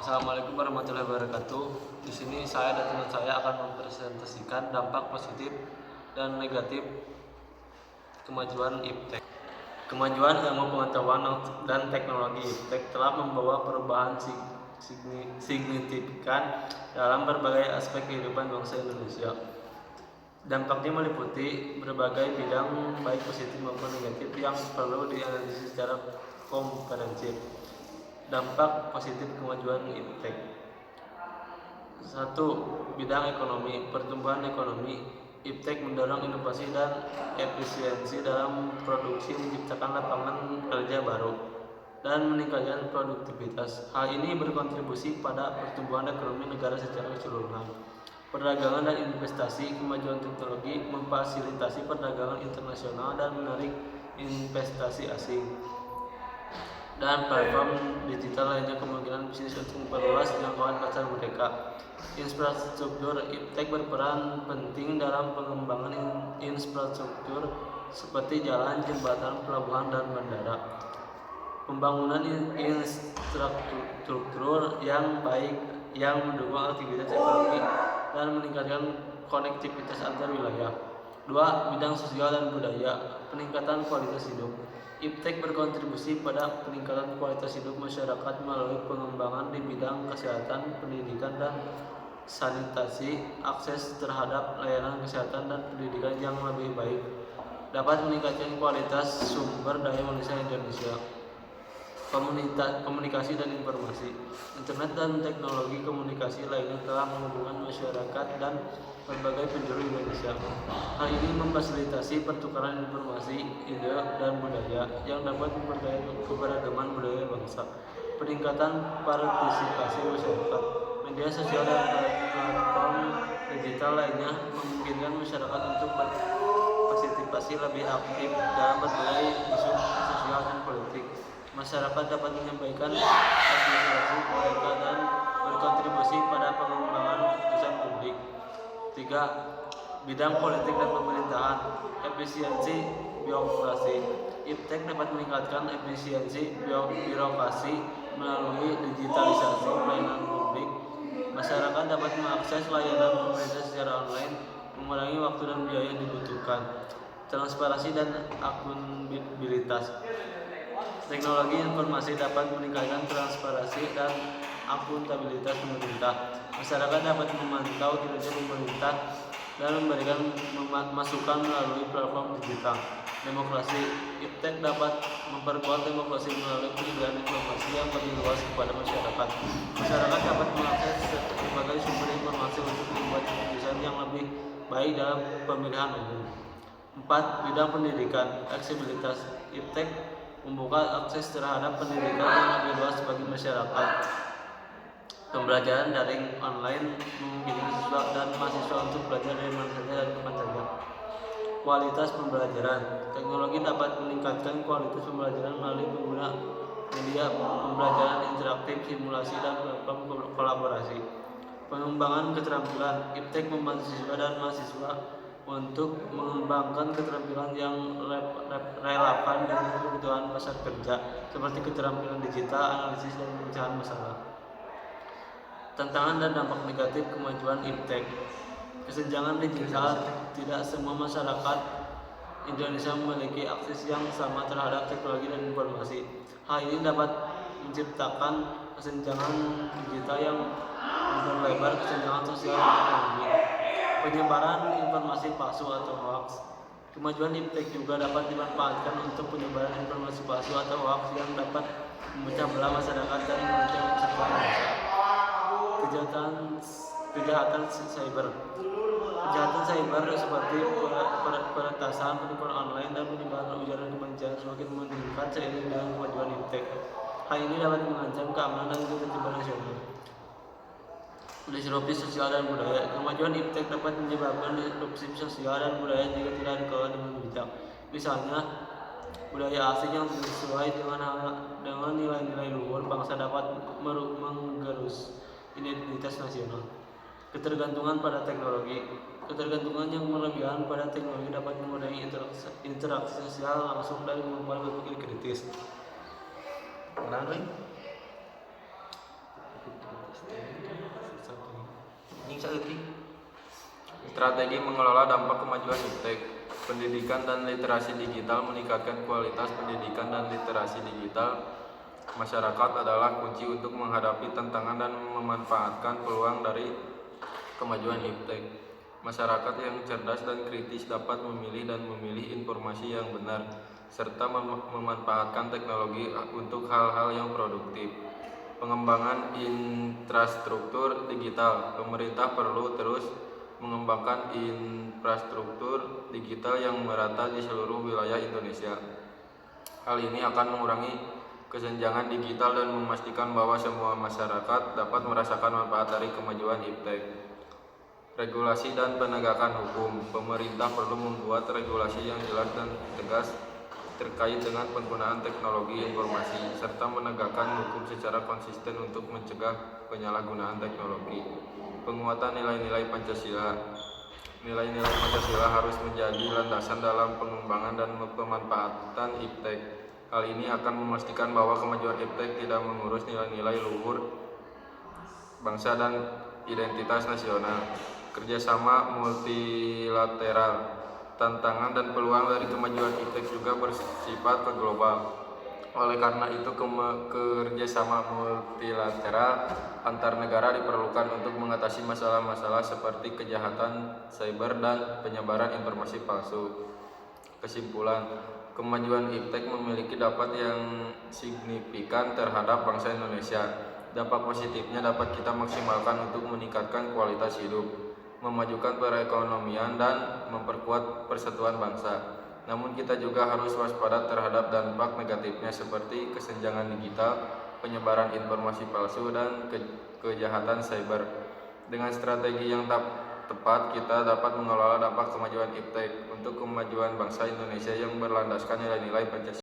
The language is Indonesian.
Assalamualaikum warahmatullahi wabarakatuh. Di sini saya dan teman saya akan mempresentasikan dampak positif dan negatif kemajuan iptek. Kemajuan ilmu pengetahuan dan teknologi iptek telah membawa perubahan signifikan dalam berbagai aspek kehidupan bangsa Indonesia. Dampaknya meliputi berbagai bidang baik positif maupun negatif yang perlu dianalisis secara komprehensif. Dampak positif kemajuan iptek. 1. Bidang ekonomi. Pertumbuhan ekonomi. Iptek mendorong inovasi dan efisiensi dalam produksi, menciptakan lapangan kerja baru, dan meningkatkan produktivitas. Hal ini berkontribusi pada pertumbuhan ekonomi negara secara keseluruhan. Perdagangan dan investasi. Kemajuan teknologi memfasilitasi perdagangan internasional dan menarik investasi asing. Dan platform digital lainnya kemungkinan bisnis untuk memperluas jangkauan pasar mereka. Infrastruktur. Iptek berperan penting dalam pengembangan infrastruktur seperti jalan, jembatan, pelabuhan, dan bandara. Pembangunan infrastruktur yang baik yang mendukung aktivitas ekonomi dan meningkatkan konektivitas antar wilayah. 2. Bidang sosial dan budaya. Peningkatan kualitas hidup. Iptek berkontribusi pada peningkatan kualitas hidup masyarakat melalui pengembangan di bidang kesehatan, pendidikan, dan sanitasi. Akses terhadap layanan kesehatan dan pendidikan yang lebih baik dapat meningkatkan kualitas sumber daya manusia Indonesia. Komunikasi dan informasi. Internet dan teknologi komunikasi lainnya telah menghubungkan masyarakat dan berbagai penjuru Indonesia. Hal ini memfasilitasi pertukaran informasi, ide, dan budaya yang dapat memperkaya keberagaman budaya bangsa. Peningkatan partisipasi masyarakat. Media sosial dan platform digital lainnya memungkinkan masyarakat untuk berpartisipasi lebih aktif dalam berbagai isu sosial dan politik. Masyarakat dapat menyampaikan aspirasi mereka dan berkontribusi pada pengembangan keputusan publik. 3. Bidang politik dan pemerintahan. Efisiensi birokrasi. Iptek dapat meningkatkan efisiensi birokrasi melalui digitalisasi pelayanan publik. Masyarakat dapat mengakses layanan pemerintah secara online, mengurangi waktu dan biaya yang dibutuhkan. Transparansi dan akuntabilitas. Teknologi informasi dapat meningkatkan transparansi dan akuntabilitas pemerintah. Masyarakat dapat memantau kinerja pemerintah dan memberikan masukan melalui platform digital. Demokrasi. Iptek dapat memperkuat demokrasi melalui penyediaan informasi yang lebih luas kepada masyarakat. Masyarakat dapat mengakses berbagai sumber informasi untuk membuat keputusan yang lebih baik dalam pemilihan umum. 4. Bidang pendidikan. Aksesibilitas. Iptek membuka akses terhadap pendidikan yang lebih luas bagi masyarakat. Pembelajaran daring online memungkinkan siswa dan mahasiswa untuk belajar dari mana saja dan kapan saja. Kualitas pembelajaran. Teknologi dapat meningkatkan kualitas pembelajaran melalui pengguna media pembelajaran interaktif, simulasi, dan platform kolaborasi. Pengembangan keterampilan. Iptek membantu siswa dan mahasiswa untuk mengembangkan keterampilan yang relevan dengan kebutuhan pasar kerja, seperti keterampilan digital, analisis, dan pemecahan masalah. Tantangan dan dampak negatif kemajuan iptek. Kesenjangan digital. Tidak semua masyarakat Indonesia memiliki akses yang sama terhadap teknologi dan informasi. Hal ini dapat menciptakan kesenjangan digital yang memperlebar kesenjangan sosial dan ekonomi. Penyebaran informasi palsu atau hoax. Kemajuan iptek juga dapat dimanfaatkan untuk penyebaran informasi palsu atau hoax yang dapat memecah belah masyarakat dan merugikan kesatuan bangsa. Kejahatan cyber. Kejahatan cyber seperti peretasan, penipuan online, dan penyebaran ujaran kebencian semakin meningkat seiring dengan kemajuan iptek. Hal ini dapat mengancam keamanan dan ketertiban nasional. Disrupsi sosial dan budaya. Kemajuan iptek dapat menyebabkan disrupsi sosial dan budaya jika tidak dikelola dengan bijak. Misalnya, budaya asing yang sesuai dengan nilai-nilai luhur bangsa dapat menggerus identitas nasional. Ketergantungan pada teknologi. Ketergantungan yang berlebihan pada teknologi dapat mengurangi interaksi sosial langsung dan membuat berpikir kritis. anjing saeutik. Strategi mengelola dampak kemajuan iptek. Pendidikan dan literasi digital meningkatkan kualitas pendidikan dan literasi digital masyarakat adalah kunci untuk menghadapi tantangan dan memanfaatkan peluang dari kemajuan iptek. Masyarakat yang cerdas dan kritis dapat memilih dan memilih informasi yang benar, serta memanfaatkan teknologi untuk hal-hal yang produktif. Pengembangan infrastruktur digital. Pemerintah perlu terus mengembangkan infrastruktur digital yang merata di seluruh wilayah Indonesia. Hal ini akan mengurangi kesenjangan digital dan memastikan bahwa semua masyarakat dapat merasakan manfaat dari kemajuan iptek. Regulasi dan penegakan hukum. Pemerintah perlu membuat regulasi yang jelas dan tegas terkait dengan penggunaan teknologi informasi, serta menegakkan hukum secara konsisten untuk mencegah penyalahgunaan teknologi. Penguatan nilai-nilai Pancasila. Nilai-nilai Pancasila harus menjadi landasan dalam pengembangan dan pemanfaatan iptek. Hal ini akan memastikan bahwa kemajuan iptek tidak mengurus nilai-nilai luhur bangsa dan identitas nasional. Kerjasama multilateral. Tantangan dan peluang dari kemajuan iptek juga bersifat global. Oleh karena itu, kerjasama multilateral antar negara diperlukan untuk mengatasi masalah-masalah seperti kejahatan cyber dan penyebaran informasi palsu. Kesimpulan, kemajuan iptek memiliki dampak yang signifikan terhadap bangsa Indonesia. Dampak positifnya dapat kita maksimalkan untuk meningkatkan kualitas hidup, memajukan perekonomian, dan memperkuat persatuan bangsa. Namun kita juga harus waspada terhadap dampak negatifnya seperti kesenjangan digital, penyebaran informasi palsu, dan kejahatan cyber. Dengan strategi yang tepat, kita dapat mengelola dampak kemajuan iptek untuk kemajuan bangsa Indonesia yang berlandaskan nilai-nilai Pancasila.